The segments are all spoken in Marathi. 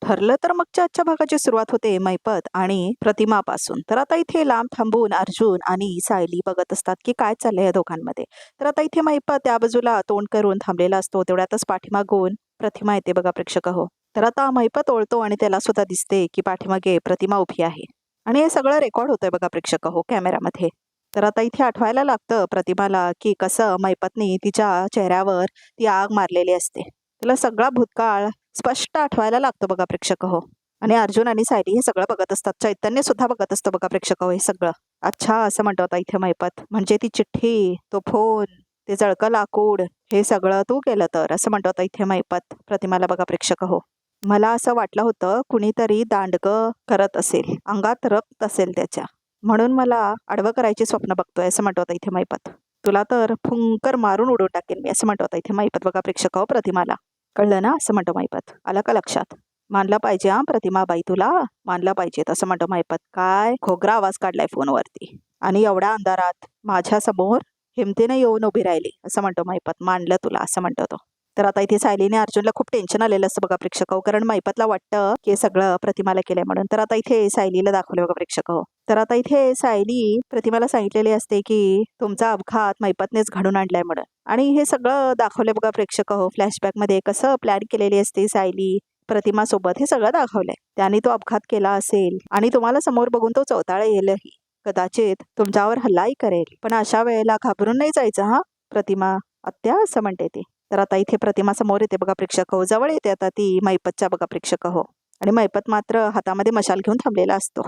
ठरलं तर मगच्या आजच्या भागाची सुरुवात होते मैपत आणि प्रतिमापासून. तर आता इथे लांब थांबून अर्जुन आणि सायली बघत असतात की काय चाललंय या दोघांमध्ये. तर आता इथे मैपत त्या बाजूला तोंड करून थांबलेला असतो. तेवढ्यातच पाठीमागून प्रतिमा येते बघा प्रेक्षक हो. तर आता मैपत ओळतो आणि त्याला सुद्धा दिसते की पाठीमागे प्रतिमा उभी आहे. आणि हे सगळं रेकॉर्ड होतंय बघा प्रेक्षक हो कॅमेरामध्ये. तर आता इथे आठवायला लागतं प्रतिमाला की कसं मैपतनी तिच्या चेहऱ्यावर ती आग मारलेली असते. तिला सगळा भूतकाळ स्पष्ट आठवायला लागतो बघा प्रेक्षक हो. आणि अर्जुन आणि सायली हे सगळं बघत असतात. चैतन्य सुद्धा बघत असतो बघा प्रेक्षक हो हे सगळं. अच्छा असं म्हणतो आता इथे मैपत. म्हणजे ती चिठ्ठी, तो फोन, ते जळकं लाकूड, हे सगळं तू केलं तर असं म्हणतो आता इथे मैपत प्रतिमाला बघा प्रेक्षक हो. मला असं वाटलं होतं कुणीतरी दांडगं करत असेल, अंगात रक्त असेल त्याच्या, म्हणून मला आडवं करायचे स्वप्न बघतोय असं म्हणतो आता इथे मैपत. तुला तर फुंकर मारून उडवून टाकेन मी असं म्हणतो आता इथे मैपत बघा प्रेक्षक हो प्रतिमाला. कळलं ना असं म्हणतो मैपत. आलं का लक्षात? मानलं पाहिजे हा प्रतिमाबाई तुला, मानलं पाहिजे असं म्हणतो मैपत. काय खोगरा आवाज काढलाय फोनवरती आणि एवढ्या अंधारात माझ्या समोर हिमतीने येऊन उभी राहिली असं म्हणतो मैपत. मानलं तुला असं म्हणतो तो. तर आता इथे सायलीने अर्जुनला खूप टेन्शन आलेलं असतं बघा प्रेक्षक हो. कारण मैपतला वाटतं की हे सगळं प्रतिमाला केलंय म्हणून. तर आता इथे सायलीला दाखवलं बघा प्रेक्षक हो. तर आता इथे सायली प्रतिमाला सांगितलेली असते की तुमचा अपघात मैपतनेच घडून आणलाय म्हणून. आणि हे सगळं दाखवलंय बघा प्रेक्षक हो फ्लॅशबॅक मध्ये. कसं प्लॅन केलेली असते सायली प्रतिमा सोबत हे सगळं दाखवलंय. त्याने तो अपघात केला असेल आणि तुम्हाला समोर बघून तो चौताळे येईलही. कदाचित तुमच्यावर हल्लाही करेल. पण अशा वेळेला घाबरून नाही जायचं हा प्रतिमा आत्या असं म्हणते ती. तर आता इथे प्रतिमा समोर येते बघा प्रेक्षक हो. जवळ येते आता ती मैपतच्या बघा प्रेक्षक हो. आणि मैपत मात्र हातामध्ये मशाल घेऊन थांबलेला असतो.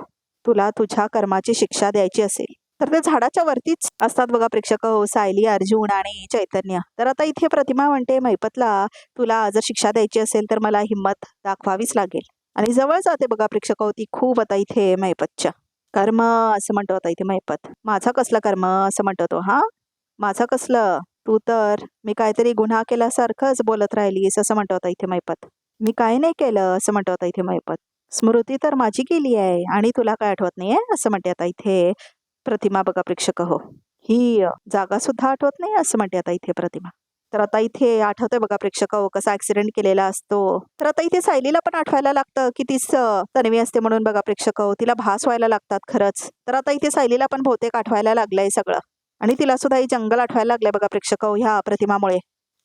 तुला तुझ्या कर्माची शिक्षा द्यायची असेल तर ते झाडाच्या वरतीच असतात बघा प्रेक्षक हो सायली, अर्जुन आणि चैतन्य. तर आता इथे प्रतिमा म्हणते मैपतला तुला जर शिक्षा द्यायची असेल तर मला हिंमत दाखवावीच लागेल. आणि जवळ जाते बघा प्रेक्षक हो ती खूप आता इथे मैपतच्या. कर्म असं म्हणतो आता इथे मैपत. माझा कसला कर्म असं म्हणतो तो. हा माझं कसलं? तू तर मी काहीतरी गुन्हा केल्यासारखंच बोलत राहिलीस असं म्हणतो आता इथे मैपत. मी काही नाही केलं असं म्हणतो आता इथे मैपत. स्मृती तर माझी केली आहे आणि तुला काय आठवत नाहीये असं म्हणते आता इथे प्रतिमा बघा प्रेक्षक हो. ही जागा सुद्धा आठवत नाही असं म्हणते आता इथे प्रतिमा. तर आता इथे आठवतंय बघा प्रेक्षक हो कसा ऍक्सिडेंट केलेला असतो. तर आता इथे सायलीला पण आठवायला लागतं की तीच तन्वी असते म्हणून बघा प्रेक्षक हो. तिला भास व्हायला लागतात खरंच. तर आता इथे सायलीला पण बहुतेक आठवायला लागलंय सगळं. आणि तिला सुद्धा हे जंगल आठवायला लागलंय बघा प्रेक्षक हो ह्या प्रतिमामुळे.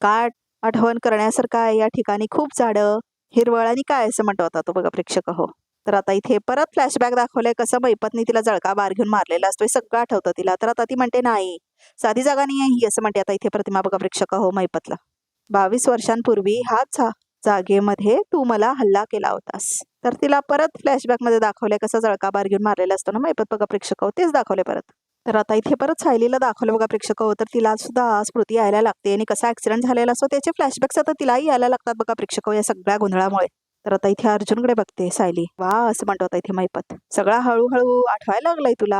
काय आठवण करण्यासारखं आहे या ठिकाणी. खूप झाडं, हिरवळ आणि काय असं म्हणतो होता तो बघा प्रेक्षक हो. तर आता इथे परत फ्लॅशबॅक दाखवलंय कसं मैपतनी तिला जळका बार घेऊन मारलेला असतो. हे सगळं आठवतं तिला. तर आता ती म्हणते नाही साधी जागा नाही आहे ही असं म्हणते आता इथे प्रतिमा बघा प्रेक्षक हो मैपतला. 22 वर्षांपूर्वी ह्याच जागेमध्ये तू मला हल्ला केला होतास. तर तिला परत फ्लॅशबॅक मध्ये दाखवलंय कसं जळका बार घेऊन मारलेला असतो ना मैपत बघा प्रेक्षक हो. तेच दाखवले परत. तर आता इथे परत सायलीला दाखवलं बघा प्रेक्षक हो. तर तिला सुद्धा स्मृती यायला लागते आणि कसा ऍक्सिडेंट झालेला असतो त्याचे फ्लॅशबॅक्स आता तिलाही यायला लागतात बघा प्रेक्षक हो या सगळ्या गोंधळामुळे. तर आता इथे अर्जुनकडे बघते सायली. वा असं म्हणतो आता इथे मैपत. सगळा हळूहळू आठवायला लागलाय तुला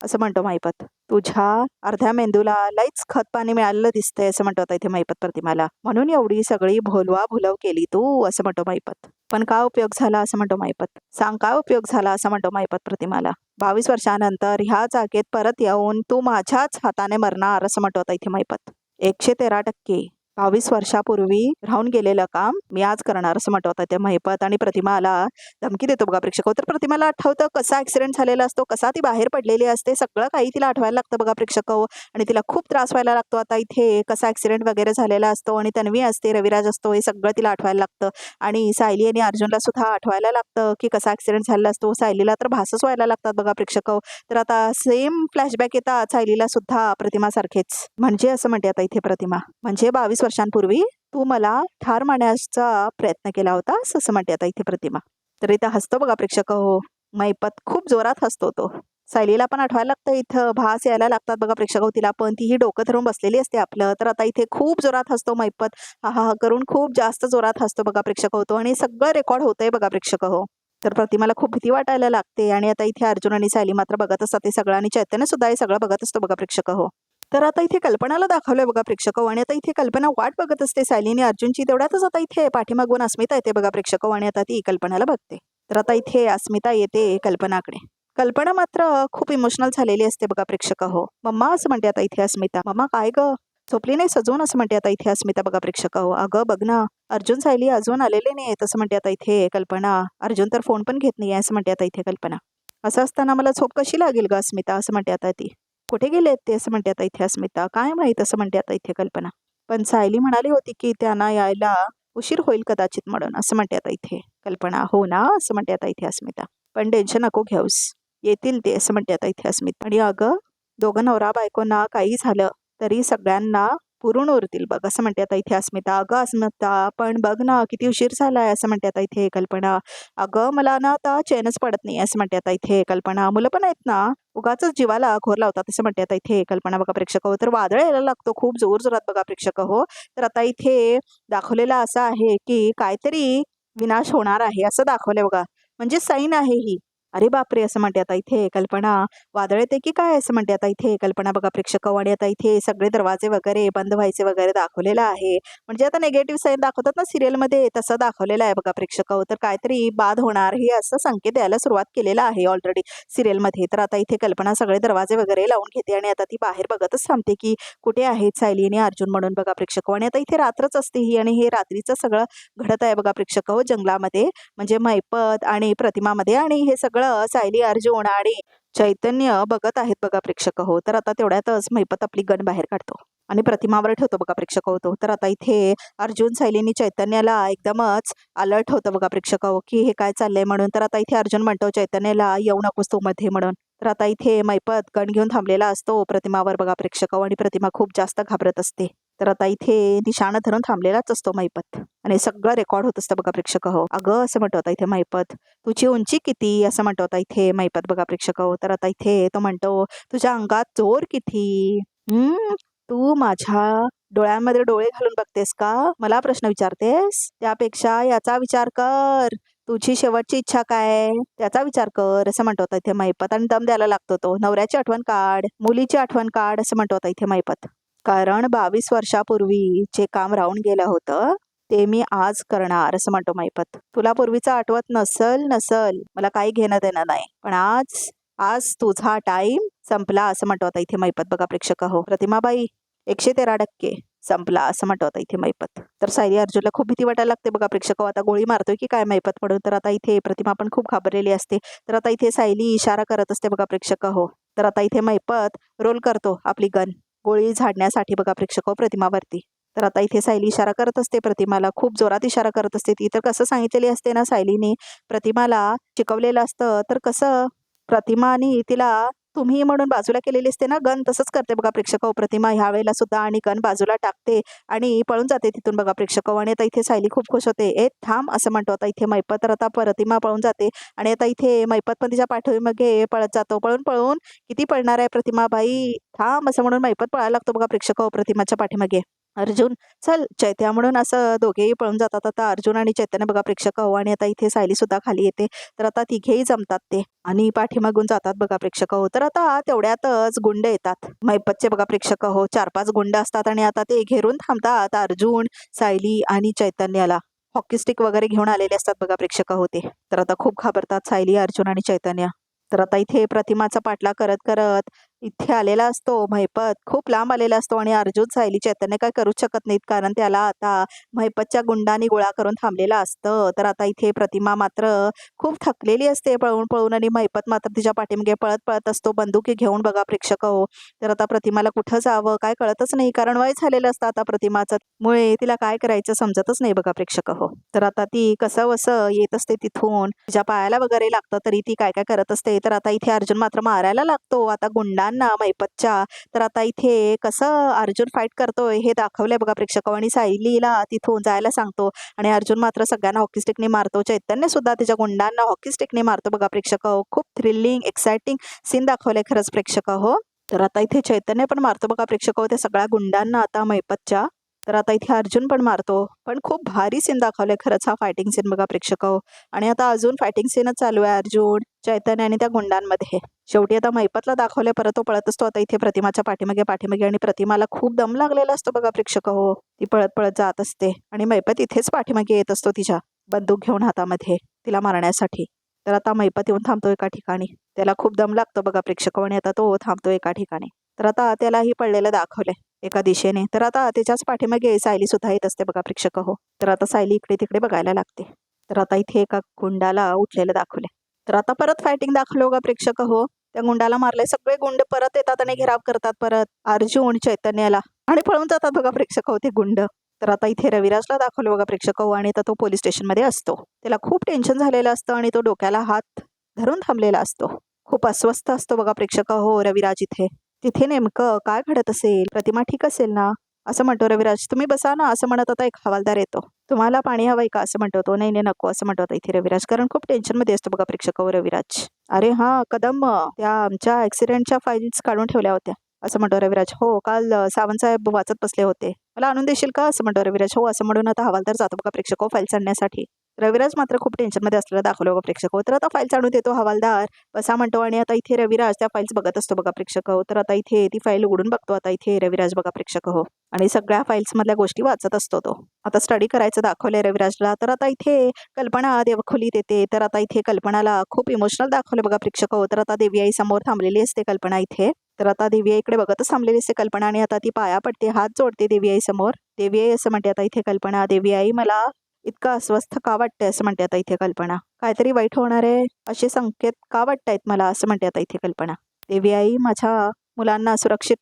असं म्हणतो मैपत. तुझ्या अर्ध्या मेंदूला लईच खत पाणी मिळालेलं दिसतंय असं म्हणतो आता इथे मैपत प्रतिमाला. म्हणून एवढी सगळी भोलवा भुलव केली तू असं म्हणतो मैपत. पण काय उपयोग झाला असं म्हणतो मैपत. सांग काय उपयोग झाला असं म्हणतो मैपत प्रतिमाला. 22 वर्षानंतर ह्या जागेत परत येऊन तू माझ्याच हाताने मरणार असं म्हणतो आता इथे मैपत. 113% 22 वर्षापूर्वी राहून गेलेलं काम मी आज करणार असं म्हणतो आता ते मैपत. आणि प्रतिमाला धमकी देतो बघा प्रेक्षक हो. तर प्रतिमाला आठवतं कसा ऍक्सिडेंट झालेला असतो, कसा ती बाहेर पडलेली असते, सगळं काही तिला आठवायला लागतं बघा प्रेक्षक हो. आणि तिला खूप त्रास व्हायला लागतो आता इथे कसा ऍक्सिडेंट वगैरे झालेला असतो. आणि तन्वी असते, रविराज असतो, हे सगळं तिला आठवायला लागतं. आणि सायली आणि अर्जुनला सुद्धा आठवायला लागतं की कसा ऍक्सिडेंट झालेला असतो. सायलीला तर भासच व्हायला लागतात बघा प्रेक्षक हो. तर आता सेम फ्लॅशबॅक येतात सायलीला सुद्धा प्रतिमासारखेच. म्हणजे असं म्हणते आता इथे प्रतिमा. म्हणजे 22 वर्षांपूर्वी तू मला ठार मारण्याचा प्रयत्न केला होतास असं म्हणते आता इथे प्रतिमा. तर इथं हसतो बघा प्रेक्षक हो मैपत. खूप जोरात हसतो तो. सायलीला पण आठवायला लागतं इथं भास यायला लागतात बघा प्रेक्षक हो तिला पण. तीही डोकं धरून बसलेली असते आपलं. तर आता इथे खूप जोरात हसतो मैपत. हा हा हा करून खूप जास्त जोरात हसतो बघा प्रेक्षक होतो. आणि सगळं रेकॉर्ड होतंय बघा प्रेक्षक हो. तर प्रतिमाला खूप भीती वाटायला लागते. आणि आता इथे अर्जुन आणि सायली मात्र बघत असतात ते सगळं. आणि चैतन्य सुद्धा हे सगळं बघत असतो बघा प्रेक्षक हो. तर आता इथे कल्पनाला दाखवलंय बघा प्रेक्षक हो. आणि आता इथे कल्पना वाट बघत असते सायली आणि अर्जुनची. तेवढ्यातच आता इथे पाठीमागून अस्मिता येते बघा प्रेक्षक हो. आणि आता ती कल्पनाला बघते. तर आता इथे अस्मिता येते कल्पनाकडे. कल्पना मात्र खूप इमोशनल झालेली असते बघा प्रेक्षक हो. मम्मा असं म्हणते आता इथे अस्मिता. मम्मा काय ग झोपली नाही सजून असं म्हणते आता इथे अस्मिता बघा प्रेक्षक हो. अगं बघ ना, अर्जुन सायली अजून आलेले नाही आहेत असं म्हणते आता इथे कल्पना. अर्जुन तर फोन पण घेत नाही असं म्हणते आता इथे कल्पना. असं असताना मला झोप कशी लागेल ग अस्मिता असं म्हणते आता ती. कुठे गेलेत ते असं म्हणते आता इथे अस्मिता. काय माहीत असं म्हणते आता इथे कल्पना. पण सायली म्हणाली होती की त्यांना यायला उशीर होईल कदाचित म्हणून असं म्हणते आता इथे कल्पना. हो ना असं म्हणते आता इथे अस्मिता. पण टेन्शन नको घेऊस, येतील ते असं म्हणते आता इथे अस्मिता. आणि अगं दोघं नवरा बायकोंना काही झालं तरी सगळ्यांना पुरून उरतील बघ असं म्हणते आता इथे अस्मिता. अगं अस्मिता पण बघ ना किती उशीर झालाय असं म्हणते आता इथे कल्पना. अगं मला ना आता चैनच पडत नाही असं म्हणते आता इथे कल्पना. मुलं पण आहेत ना, उगाच जीवाला घोर लावतात असं म्हणते आता इथे कल्पना बघा प्रेक्षक हो. तर वादळ यायला लागतो खूप जोर जोरात बघा प्रेक्षक हो. तर आता इथे दाखवलेलं असं आहे की काहीतरी विनाश होणार आहे असं दाखवलंय बघा. म्हणजे साईन आहे ही. अरे बापरे असं म्हणते आता इथे कल्पना. वादळ येते की काय असं म्हणते आता इथे कल्पना बघा प्रेक्षक. आणि आता इथे सगळे दरवाजे वगैरे बंद व्हायचे वगैरे दाखवलेलं आहे. म्हणजे आता नेगेटिव्ह साईन दाखवतात ना सिरियलमध्ये, तसं दाखवलेलं आहे बघा प्रेक्षक. तर काहीतरी बाद होणार हे असं संकेत द्यायला सुरुवात केलेला आहे ऑलरेडी सिरियलमध्ये. तर आता इथे कल्पना सगळे दरवाजे वगैरे लावून घेते आणि आता ती बाहेर बघतच थांबते की कुठे आहेत सायली आणि अर्जुन म्हणून बघा प्रेक्षक. आणि आता इथे रात्रच असते ही आणि हे रात्रीचं सगळं घडत आहे बघा प्रेक्षक हो जंगलामध्ये. म्हणजे मैपत आणि प्रतिमामध्ये आणि हे सगळं सायली अर्जुन आणि चैतन्य बघत आहेत बघा प्रेक्षक हो. तर आता तेवढ्यातच मैपत आपली गन बाहेर काढतो आणि प्रतिमावर ठेवतो बघा प्रेक्षक होतो. तर आता इथे अर्जुन सायलीनी चैतन्याला एकदमच अलर्ट होतं बघा प्रेक्षक हो की हे काय चाललंय म्हणून. तर आता इथे अर्जुन म्हणतो चैतन्याला येऊ नकोस तू मध्ये म्हणून. तर आता इथे मैपत गण घेऊन थांबलेला असतो प्रतिमावर बघा प्रेक्षक आणि प्रतिमा खूप जास्त घाबरत असते. तर आता इथे निशाणा धरून थांबलेलाच असतो मैपत आणि सगळं रेकॉर्ड होत असतं बघा प्रेक्षक हो. अगं असं म्हणतो आता इथे मैपत, तुझी उंची किती असं म्हणतो आता इथे मैपत बघा प्रेक्षक हो. तर आता इथे तो म्हणतो तुझ्या अंगात जोर किती. तू माझ्या डोळ्यांमध्ये डोळे घालून बघतेस का, मला प्रश्न विचारतेस. त्यापेक्षा याचा विचार कर, तुझी शेवटची इच्छा काय त्याचा विचार कर असं म्हणतो होता इथे मैपत. आणि दम द्यायला लागतो तो. नवऱ्याची आठवण काढ, मुलीची आठवण काढ असं म्हणतो होता इथे मैपत. कारण 22 वर्षापूर्वी जे काम राहून गेलं होतं ते मी आज करणार असं म्हणतो मैपत. तुला पूर्वीचं आठवत नसल मला काही घेणं देणं नाही, पण आज आज तुझा टाइम संपला असं म्हणतो आता इथे मैपत बघा प्रेक्षक हो. प्रतिमाबाई 113% संपला असं म्हणतो आता इथे मैपत. तर सायली अर्जुनला खूप भीती वाटायला लागते बघा प्रेक्षक. आता गोळी मारतोय की काय मैपत म्हणून. तर आता इथे प्रतिमा पण खूप घाबरलेली असते. तर आता इथे सायली इशारा करत असते बघा प्रेक्षक हो. तर आता इथे मैपत रोल करतो आपली गन गोळी झाडण्यासाठी बघा प्रेक्षक हो प्रतिमावरती. तर आता इथे सायली इशारा करत असते प्रतिमाला, खूप जोरात इशारा करत असते ती. तर कसं सांगितलेली असते ना सायलीने प्रतिमाला शिकवलेलं असतं, तर कसं प्रतिमाने तिला तुम्ही म्हणून बाजूला केलेली असते ना गन, तसंच करते बघा प्रेक्षक हो प्रतिमा ह्या वेळेला सुद्धा आणि गन बाजूला टाकते आणि पळून जाते तिथून बघा प्रेक्षक. आणि आता इथे सायली खूप खुश होते. ए थांब असं म्हणतो आता इथे मैपत. तर आता प्रतिमा पळून जाते आणि आता इथे मैपत पण तिच्या पाठीमागे पळत जातो. पळून पळून किती पळणार आहे प्रतिमा बाई, थांब असं म्हणून मैपत पळायला लागतो बघा प्रेक्षक हो प्रतिमाच्या पाठीमागे. अर्जुन चल चैत्या म्हणून असं दोघेही पळून जातात आता अर्जुन आणि चैतन्य बघा प्रेक्षक हो. आणि आता इथे सायली सुद्धा खाली येते. तर आता तिघेही जमतात ते आणि पाठीमागून जातात बघा प्रेक्षक हो. तर आता तेवढ्यातच गुंड येतात मैपतचे बघा प्रेक्षक हो. 4-5 गुंड असतात आणि आता ते घेरून थांबतात अर्जुन सायली आणि चैतन्याला. हॉकी स्टिक वगैरे घेऊन आलेले असतात बघा प्रेक्षक होते. तर आता खूप घाबरतात सायली अर्जुन आणि चैतन्य. तर आता इथे प्रतिमाचा पाठलाग करत करत इथे आलेला असतो मैपत, खूप लांब आलेला असतो आणि अर्जुन सायली चैतन्य काय करूच शकत नाहीत कारण त्याला आता मैपतच्या गुंडांनी गोळा करून थांबलेला असतं. तर आता इथे प्रतिमा मात्र खूप थकलेली असते पळून पळून आणि मैपत मात्र तिच्या पाठीमागे पळत पळत असतो बंदुकी घेऊन बघा प्रेक्षक हो. तर आता प्रतिमाला कुठं जावं काय कळतच नाही कारण वय झालेलं असतं आता प्रतिमाचं, मुळे तिला काय करायचं समजतच नाही बघा प्रेक्षक हो. तर आता ती कसं वसं येत असते तिथून, तिच्या पायाला वगैरे लागतं तरी ती काय काय करत असते. तर आता इथे अर्जुन मात्र मारायला लागतो आता गुंडांना मैपतच्या. तर आता इथे कसं अर्जुन फाईट करतोय हे दाखवलंय बघा प्रेक्षक आणि सायलीला तिथून जायला सांगतो आणि अर्जुन मात्र सगळ्यांना हॉकी स्टिकने मारतो. चैतन्य सुद्धा तिच्या गुंडांना हॉकी स्टिकने मारतो बघा प्रेक्षक. खूप थ्रिलिंग एक्साइटिंग सीन दाखवलंय खरंच प्रेक्षक हो. तर आता इथे चैतन्य पण मारतो बघा प्रेक्षक त्या सगळ्या गुंडांना आता मैपतच्या. तर आता इथे अर्जुन पण मारतो, पण खूप भारी सीन दाखवलंय खरंच हा फायटिंग सीन बघा प्रेक्षक. आणि आता अजून फायटिंग सीनच चालू आहे अर्जुन चैतन्य आणि त्या गुंडांमध्ये. शेवटी आता मैपतला दाखवले परत तो पळत असतो आता इथे प्रतिमाच्या पाठीमागे पाठीमागे आणि प्रतिमाला खूप दम लागलेला असतो बघा प्रेक्षक हो. ती पळत पळत जात असते आणि मैपत इथेच पाठीमागे येत असतो तिच्या बंदूक घेऊन हातामध्ये तिला मारण्यासाठी. तर आता मैपत येऊन थांबतो एका ठिकाणी, त्याला खूप दम लागतो बघा प्रेक्षक आणि आता तो थांबतो एका ठिकाणी. तर आता त्यालाही पडलेलं दाखवलंय एका दिशेने. तर आता त्याच्याच पाठीमागे सायली सुद्धा येत असते बघा प्रेक्षक हो. तर आता सायली इकडे तिकडे बघायला लागते. तर आता इथे एका गुंडाला उठलेलं दाखवले. तर आता परत फायटिंग दाखवलं बघा प्रेक्षक हो. त्या गुंडाला मारले. सगळे गुंड परत येतात आणि घेराव करतात परत अर्जुन चैतन्याला आणि पळून जातात बघा प्रेक्षक हो ते गुंड. तर आता इथे रविराजला दाखवलं बघा प्रेक्षक हो आणि आता तो पोलीस स्टेशनमध्ये असतो. त्याला खूप टेन्शन झालेलं असतं आणि तो डोक्याला हात धरून थांबलेला असतो. खूप अस्वस्थ असतो बघा प्रेक्षक हो रविराज इथे. तिथे नेमकं काय घडत असेल, प्रतिमा ठीक असेल ना असं म्हणतो रविराज. तुम्ही बसा ना असं म्हणत आता एक हवालदार येतो. तुम्हाला पाणी हवंय का असं म्हणतो तो. नाही नाही नको असं म्हणतो आता इथे रविराज, कारण खूप टेन्शन मध्ये असतो बघा प्रेक्षक हो रविराज. अरे हा कदम, त्या आमच्या ऍक्सिडेंटच्या फाईल्स काढून ठेवल्या होत्या असं म्हणतो रविराज. हो काल सावंतसाहेब वाचत बसले होते, मला आणून देशील का असं म्हणतो रविराज. हो असं म्हणून आता हवालदार जातो बघा प्रेक्षक हो फाईल्स आणण्यासाठी. रविराज मात्र खूप टेन्शनमध्ये असलेला दाखवलं बघा प्रेक्षक हो. तर आता फाईल्स आणून देतो हवालदार, बसा म्हणतो आणि आता इथे रविराज त्या फाईल्स बघत असतो बघा प्रेक्षक हो. तर आता इथे ती फाईल उघडून बघतो आता इथे रविराज बघा प्रेक्षक हो आणि सगळ्या फाईल्स मधल्या गोष्टी वाचत असतो तो. आता स्टडी करायचं दाखवलंय रविराजला. तर आता इथे कल्पना देवखोलीत येते. तर आता इथे कल्पनाला खूप इमोशनल दाखवले बघा प्रेक्षक हो. तर आता देवी आई समोर थांबलेली असते कल्पना इथे. तर आता देवी आईकडे बघतच थांबलेली असते कल्पना आणि आता ती पाया पडते, हात जोडते देवी आई समोर. देवी आई असं म्हणते आता इथे कल्पना, देवी आई मला इतकं अस्वस्थ का वाटतंय असं म्हणते आता इथे कल्पना. काहीतरी वाईट होणार आहे असे संकेत का वाटतायत मला असं म्हणते आता इथे कल्पना. देवी आई माझ्या मुलांना सुरक्षित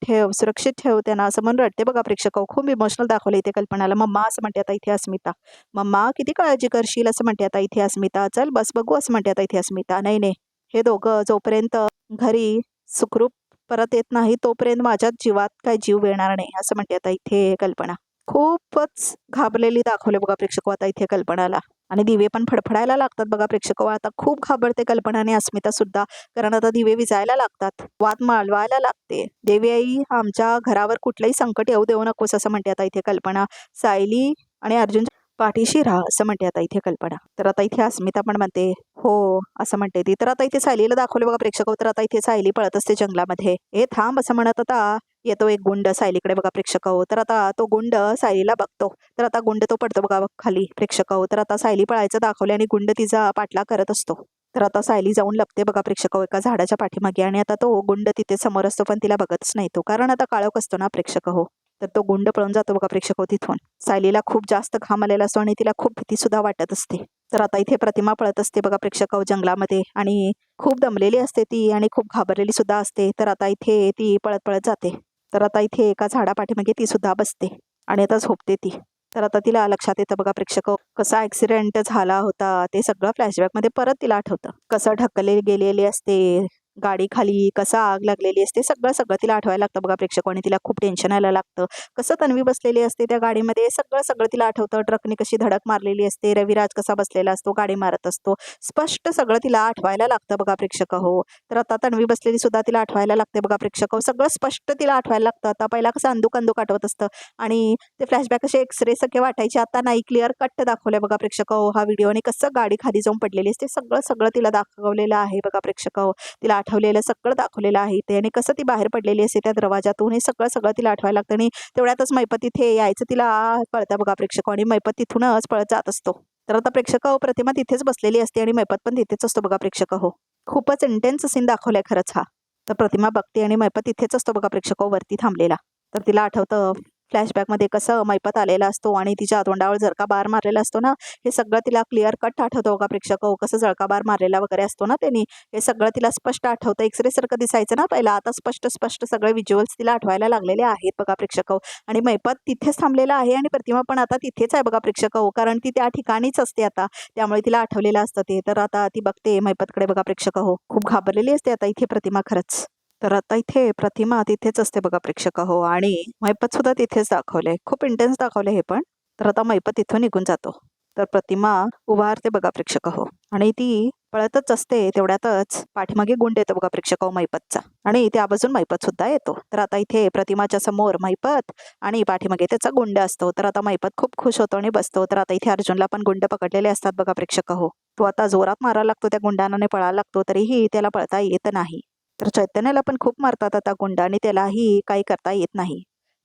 ठेव त्यांना असं म्हणून रडते बघा प्रेक्षक हो. खूप इमोशनल दाखवलं इथे कल्पनाला. मम्मा असं म्हणते आता इथे अस्मिता. मम्मा किती काळजी करशील असं म्हणते आता इथे अस्मिता. चल बस बघू असं म्हणते आता इथे अस्मिता. नाही नाही, हे दोघं जोपर्यंत घरी सुखरूप परत येत नाही तोपर्यंत माझ्या जीवात काय जीव येणार नाही असं म्हणते आता इथे कल्पना. खूपच घाबरलेली दाखवले बघा प्रेक्षक आता इथे कल्पनाला आणि दिवे पण फडफडायला लागतात बघा प्रेक्षक. आता खूप घाबरते कल्पना आणि अस्मिता सुद्धा, कारण आता दिवे विजायला लागतात, वाद माळवायला लागते. देवी आई आमच्या घरावर कुठलंही संकट येऊ देऊ नकोस असं म्हणते आता इथे कल्पना. सायली आणि अर्जुन पाठीशी राहा असं म्हणते आता इथे कल्पना. तर आता इथे अस्मिता पण म्हणते हो असं म्हणते ती. तर आता इथे सायलीला दाखवलं बघा प्रेक्षक. तर आता इथे सायली पळत असते जंगलामध्ये. हे थांब असं म्हणत आता येतो एक गुंड सायलीकडे बघा प्रेक्षक. तर आता तो गुंड सायलीला बघतो. तर आता गुंड तो पडतो बघा खाली प्रेक्षक. तर आता सायली पळायचं दाखवले आणि गुंड तिचा पाठलाग करत असतो. तर आता सायली जाऊन लपते बघा प्रेक्षक एका झाडाच्या पाठीमागे आणि आता तो गुंड तिथे समोर असतो पण तिला बघतच नाही तो, कारण आता काळोख असतो ना प्रेक्षक हो. तर तो गुंड पळून जातो बघा प्रेक्षक तिथून. सायलीला खूप जास्त घाम आलेला असतो आणि तिला खूप भीती सुद्धा वाटत असते. तर आता इथे प्रतिमा पळत असते बघा प्रेक्षक जंगलामध्ये आणि खूप दमलेली असते ती आणि खूप घाबरलेली सुद्धा असते. तर आता इथे ती पळत पळत जाते. तर आता इथे एका झाडापाठीमागे ती सुद्धा बसते आणि आता झोपते ती. तर आता तिला लक्षात येतं बघा प्रेक्षक कसा ऍक्सिडेंट झाला होता ते सगळं फ्लॅशबॅक मध्ये परत तिला आठवतं. कसं ढकलले गेलेले असते गाडी खाली, कसा आग लागलेली असते, सगळं सगळं तिला आठवायला लागतं बघा प्रेक्षक आणि तिला खूप टेन्शन यायला लागतं. कसं तन्वी बसलेली असते त्या गाडीमध्ये सगळं सगळं तिला आठवतं. ट्रकने कशी धडक मारलेली असते, रविराज कसा बसलेला असतो, गाडी मारत असतो, स्पष्ट सगळं तिला आठवायला लागतं बघा प्रेक्षक हो. तर आता तन्वी बसलेली सुद्धा तिला आठवायला लागते बघा प्रेक्षक. सगळं स्पष्ट तिला आठवायला लागतं. आता पहिला कसं अंदूक अंदूक आठवत असतं आणि ते फ्लॅशबॅक असे एक्सरे सगळे वाटायचे, आता नाही क्लिअर कट दाखवले बघा प्रेक्षक हा व्हिडिओ. आणि कसं गाडी खाली जाऊन पडलेली असते सगळं सगळं तिला दाखवलेलं आहे बघा प्रेक्षक. तिला आठवलेलं सगळं दाखवलेलं आहे ते आणि कसं ती बाहेर पडलेली असते त्या दरवाजातून, हे सगळं सगळं तिला आठवायला लागतं. आणि तेवढ्यातच मैपत तिथे यायचं तिला कळतं बघा प्रेक्षक आणि मैपत तिथूनच पळत जात असतो. तर आता प्रेक्षक प्रतिमा तिथेच बसलेली असते आणि मैपत पण तिथेच असतो बघा प्रेक्षक हो. खूपच इंटेन्स सीन दाखवलाय खरंच हा. तर प्रतिमा बघते आणि मैपत तिथेच असतो बघा प्रेक्षक वरती थांबलेला. तर तिला आठवतं फ्लॅशबॅकमध्ये कसं मैपत आलेला असतो आणि तिच्या तोंडावर जरका बार मारलेला असतो ना, हे सगळं तिला क्लिअर कट आठवतं बघा प्रेक्षक. कसं जळका बार मारलेला वगैरे असतो ना त्यांनी, हे सगळं तिला स्पष्ट आठवतं. एक्सरे सारखं दिसायचं ना पहिला, आता स्पष्ट स्पष्ट सगळे व्हिज्युअल्स तिला आठवायला लागलेले आहेत बघा प्रेक्षक. आणि मैपत तिथेच थांबलेला आहे आणि प्रतिमा पण आता तिथेच आहे बघा प्रेक्षक, कारण ती त्या ठिकाणीच असते आता, त्यामुळे तिला आठवलेलं असतं ते. तर आता ती बघते मैपतकडे बघा प्रेक्षक खूप घाबरलेली असते आता इथे प्रतिमा खरंच. तर आता इथे प्रतिमा तिथेच असते बघा प्रेक्षक आणि मैपत सुद्धा तिथेच दाखवले, खूप इंटेन्स दाखवले हे पण. तर आता मैपत तिथून निघून जातो. तर प्रतिमा उभारते बघा प्रेक्षक आणि ती पळतच असते. तेवढ्यातच पाठीमागे गुंड येतो बघा प्रेक्षक मैपतचा आणि त्या बाजून मैपत सुद्धा येतो. तर आता इथे प्रतिमाच्या समोर मैपत आणि पाठीमागे त्याचा गुंड असतो. तर आता मैपत खूप खुश होतो आणि बसतो. तर आता इथे अर्जुनला पण गुंड पकडलेले असतात बघा प्रेक्षक तो आता जोरात मारायला लागतो त्या गुंडाने, पळायला लागतो तरीही त्याला पळता येत नाही. तर चैतन्याला पण खूप मारतात आता गुंड आणि त्यालाही काही करता येत नाही.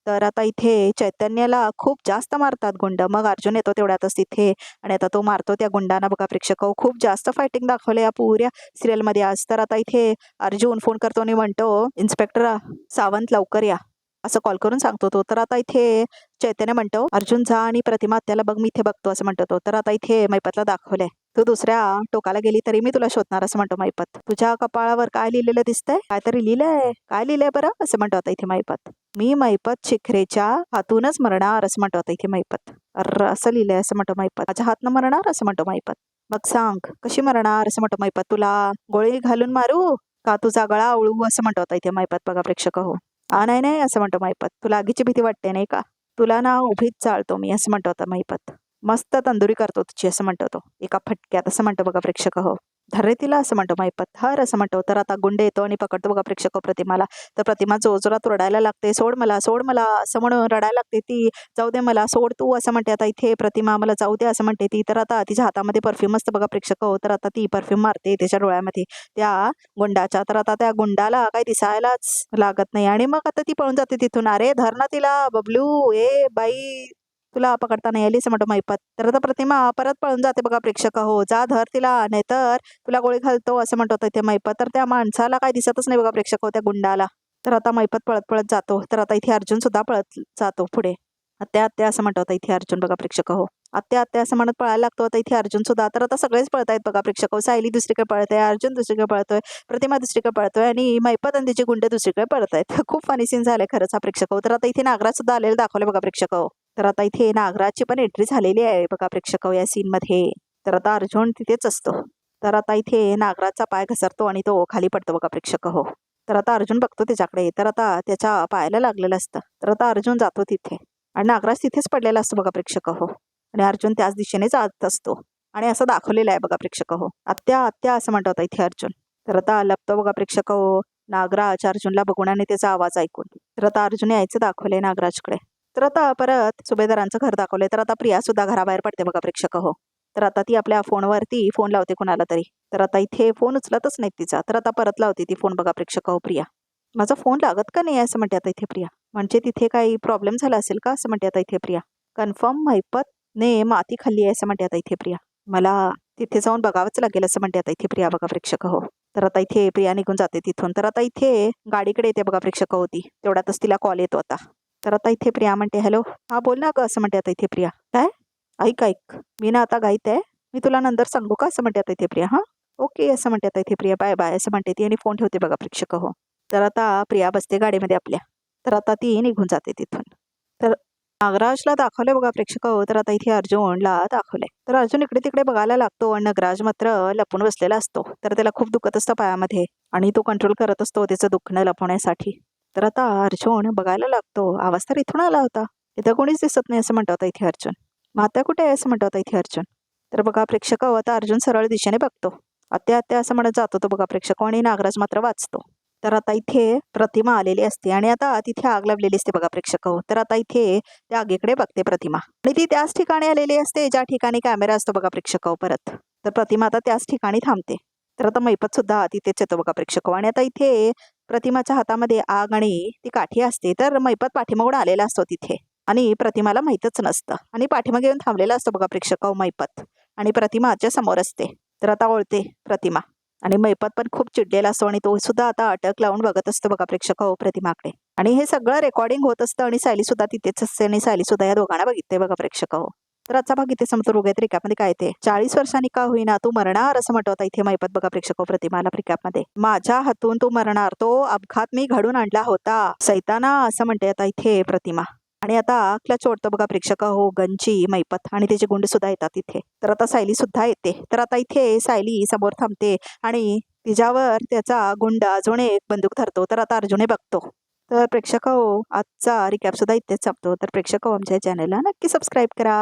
तर आता इथे चैतन्याला खूप जास्त मारतात गुंड. मग अर्जुन येतो तेवढ्यातच तिथे आणि आता तो मारतो त्या गुंडांना बघा प्रेक्षक. खूप जास्त फायटिंग दाखवले या पुऱ्या सिरियलमध्ये आज. तर आता इथे अर्जुन फोन करतो आणि म्हणतो, इन्स्पेक्टर सावंत लवकर या. असं कॉल करून सांगतो तो. तर आता इथे चैतन्य म्हणतो, अर्जुन जा आणि प्रतिमा आत्याला बघ, मी इथे बघतो असं म्हणतो तो. तर आता इथे मैपतला दाखवलंय, तू दुसऱ्या टोकाला गेली तरी मी तुला शोधणार असं म्हणतो मैपत. तुझ्या कपाळावर काय लिहिलेलं दिसतंय? काहीतरी लिहिलंय, काय लिहिलंय बरं असं म्हणतो आता इथे मैपत. मी मैपत शिखरेच्या हातूनच मरणार असं म्हणतो आता इथे मैपत. अर असं लिहिलंय असं म्हणतो मैपत. माझ्या हातनं मरणार असं म्हणतो मैपत. मग सांग कशी मरणार असं म्हणतो मैपत. तुला गोळी घालून मारू का तुझा गळा आवळू असं म्हणतो आता इथे मैपत. बघा प्रेक्षक हो. नाही नाही असं म्हणतो मैपत. तुला आगीची भीती वाटते नाही का? तुला ना उभीच चालतो मी असं म्हणतो आता मैपत. मस्त तंदुरी करतो तुझी असं म्हणतो तो एका फटक्यात असं म्हणतो बघा प्रेक्षक हो. धरे तिला असं म्हणतो मैपत. हर असं म्हणतो. तर आता गुंड येतो आणि पकडतो बघा प्रेक्षक प्रतिमाला. तर प्रतिमा जोरजोरात रडायला लागते, सोड मला सोड मला असं म्हणून रडायला लागते ती. जाऊ दे मला सोड तू असं म्हणते आता इथे प्रतिमा. मला जाऊ दे असं म्हणते ती. तर आता तिच्या हातामध्ये परफ्यूम असतं बघा प्रेक्षक हो. तर आता ती परफ्यूम मारते त्याच्या डोळ्यामध्ये त्या गुंडाच्या. तर आता त्या गुंडाला काही दिसायलाच लागत नाही आणि मग आता ती पळून जाते तिथून. अरे धर ना तिला बबलू, ए बाई तुला पकडता नाही आली असं म्हणतो मैपत. तर आता प्रतिमा परत पळून जाते बघा प्रेक्षक हो. जा धर तिला नाहीतर तुला गोळी घालतो असं म्हणतो इथे मैपत. तर त्या माणसाला काही दिसतच नाही बघा प्रेक्षक हो, त्या गुंडाला. तर आता मैपत पळत पळत जातो. तर आता इथे अर्जुन सुद्धा पळत जातो पुढे. आत्या आत्या असं म्हणतो आता इथे अर्जुन बघा प्रेक्षक हो. आत्या आत्या असं म्हणत पळायला लागतो आता इथे अर्जुन सुद्धा. तर आता सगळेच पळतायत बघा प्रेक्षक हो. सायली दुसरीकडे पळते, अर्जुन दुसरीकडे पळतोय, प्रतिमा दुसरीकडे पळतोय आणि मैपत आणि तिचे गुंडे दुसरीकडे पळतायत. खूप फनी सीन झाले खरंच हा प्रेक्षक हो. तर आता इथे नागराज सुद्धा आलेले दाखवले बघा प्रेक्षक हो. तर आता इथे नागराजची पण एंट्री झालेली आहे बघा प्रेक्षक हो या सीन मध्ये. तर आता अर्जुन तिथेच असतो. तर आता इथे नागराजचा पाय घसरतो आणि तो खाली पडतो बघा प्रेक्षक हो. तर आता अर्जुन बघतो त्याच्याकडे. तर आता त्याच्या पायाला लागलेलं असतं. तर आता अर्जुन जातो तिथे आणि नागराज तिथेच पडलेला असतो बघा प्रेक्षक हो. आणि अर्जुन त्याच दिशेने जात असतो आणि असं दाखवलेलं आहे बघा प्रेक्षक हो. आत्या आत्या असं म्हणतो आता इथे अर्जुन. तर आता लपतो बघा प्रेक्षक हो नागराज अर्जुनला बघून आणि त्याचा आवाज ऐकून. तर आता अर्जुन यायचं दाखवलंय नागराजकडे. तर आता परत सुभेदारांचं घर दाखवलंय. तर आता प्रिया सुद्धा घराबाहेर पडते बघा प्रेक्षक हो. तर आता ती आपल्या फोनवरती फोन लावते कोणाला तरी. तर आता इथे फोन उचलतच नाही तिचा. तर आता परत लावते ती फोन बघा प्रेक्षक हो प्रिया. माझा फोन लागत का नाही असं म्हणते आता इथे प्रिया. म्हणजे तिथे काही प्रॉब्लेम झाला असेल का असं म्हणते आता इथे प्रिया. कन्फर्म मैपत ने माती खाल्ली आहे असं म्हणते आता इथे प्रिया. मला तिथे जाऊन बघावंच लागेल असं म्हणते आता इथे प्रिया बघा प्रेक्षक हो. तर आता इथे प्रिया निघून जाते तिथून. तर आता इथे गाडीकडे येते बघा प्रेक्षक होती. तेवढ्यातच तिला कॉल येतो आता. तर आता इथे प्रिया म्हणते हॅलो, हा बोल ना ग असं म्हणते आता इथे प्रिया. काय ऐक ऐक मी ना आता गाईत आहे, मी तुला नंतर सांगू का असं म्हणते आता इथे प्रिया. हा ओके असं म्हणते आता इथे प्रिया. बाय बाय असं म्हणते ती आणि फोन ठेवते बघा प्रेक्षक हो. तर आता प्रिया बसते गाडीमध्ये आपल्या. तर आता ती निघून जाते तिथून. तर नागराजला दाखवले बघा प्रेक्षक हो. तर आता इथे अर्जुनला दाखवले. तर अर्जुन इकडे तिकडे बघायला लागतो आणि नागराज मात्र लपून बसलेला असतो. तर त्याला खूप दुखत असतं पायामध्ये आणि तो कंट्रोल करत असतो त्याचं दुखणं लपवण्यासाठी. तर आता अर्जुन बघायला लागतो, आवाज तर इथून आला होता, इथं कोणीच दिसत नाही असं म्हणतो आता इथे अर्जुन. माता कुठे आहे असं म्हणतो आता इथे अर्जुन. तर बघा प्रेक्षक हो आता अर्जुन सरळ दिशेने बघतो. आत्या आत्या असं म्हणत जातो तो बघा प्रेक्षक आणि नागराज मात्र वाचतो. तर आता इथे प्रतिमा आलेली असते आणि आता तिथे आग लावलेली असते बघा प्रेक्षक हो. तर आता इथे त्या आगीकडे बघते प्रतिमा आणि ती त्याच ठिकाणी आलेली असते ज्या ठिकाणी कॅमेरा असतो बघा प्रेक्षक हो परत. तर प्रतिमा आता त्याच ठिकाणी थांबते. तर आता मैपत सुद्धा तिथेच येतो बघा प्रेक्षक आणि आता इथे प्रतिमाच्या हातामध्ये आग आणि ती काठी असते. तर मैपत पाठीमागून आलेला असतो तिथे आणि प्रतिमाला माहीतच नसतं आणि पाठीमागे येऊन थांबलेला असतो बघा प्रेक्षक मैपत आणि प्रतिमाच्या समोर असते. तर आता ओळते प्रतिमा आणि मैपत पण खूप चिडलेला असतो आणि तो सुद्धा आता अटक लावून बघत असतो बघा प्रेक्षक प्रतिमाकडे. आणि हे सगळं रेकॉर्डिंग होत असतं आणि सायली सुद्धा तिथेच असते आणि सायली सुद्धा या दोघांना बघितते बघा प्रेक्षक तर आजचा भाग इथे समोर उगेत रिकॅपमध्ये काय ते 40 वर्षांनी का होईना तू मरणार असं म्हणतो आता इथे मैपत बघा प्रेक्षक प्रतिमाला रिकॅपमध्ये. माझ्या हातून तू मरणार, तो अपघात मी घडून आणला होता सैताना असं म्हणते आता इथे प्रतिमा. आणि आता क्लच ओढतो बघा प्रेक्षक गंजी मैपत आणि त्याचे गुंड सुद्धा येतात तिथे. तर आता सायली सुद्धा येते. तर आता इथे सायली समोर थांबते आणि तिच्यावर त्याचा गुंड अजून एक बंदूक धरतो. तर आता अर्जुने बघतो. तर प्रेक्षक आजचा रिकॅप सुद्धा इथेच संपतो. तर प्रेक्षक आमच्या चॅनलला नक्की सबस्क्राईब करा.